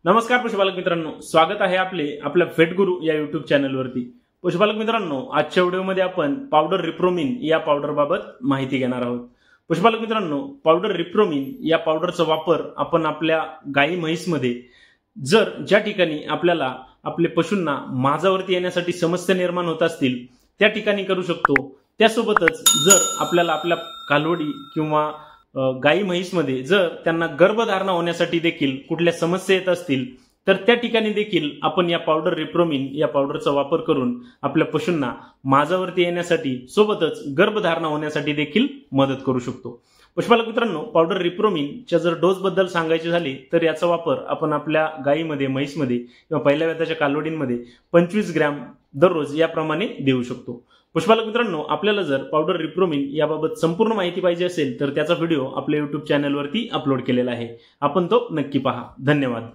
नमस्कार पशुपालक मित्रांनो, स्वागत आहे आपल्या फेट गुरु या युट्यूब चॅनलवरती। पशुपालक मित्रांनो, आजच्या व्हिडिओमध्ये आपण पावडर रिप्रोमिन या पावडर बाबत माहिती घेणार आहोत। पशुपालक मित्रांनो, पावडर रिप्रोमिन या पावडरचा वापर आपण आपल्या गाई म्हैसमध्ये ज्या ठिकाणी आपल्याला आपले पशूंना माझावरती येण्यासाठी समस्या निर्माण होत असतील त्या ठिकाणी करू शकतो। त्यासोबतच जर आपल्याला आपल्या कालवडी किंवा गाई म्हैसमध्ये जर त्यांना गर्भधारणा होण्यासाठी देखील कुठल्या समस्या येत असतील तर त्या ठिकाणी देखील आपण या पावडर रिप्रोमिन या पावडरचा वापर करून आपल्या पशूंना माझावरती येण्यासाठी सोबतच गर्भधारणा होण्यासाठी देखील मदत करू शकतो। पशुपालक मित्रांनो, पावडर रिप्रोमिनच्या जर डोस बद्दल सांगायचे झाले तर याचा वापर आपण आपल्या गायीमध्ये म्हैसमध्ये किंवा पहिल्या वेताच्या कालवडींमध्ये 25 ग्रॅम दररोज याप्रमाणे देऊ शकतो। पशुपालक मित्रांनो, आपल्याला जर पावडर रिप्रोमिन याबाबत संपूर्ण माहिती पाहिजे असेल तर त्याचा व्हिडिओ आपल्या YouTube चॅनलवरती अपलोड केलेला आहे, आपण तो नक्की पहा। धन्यवाद।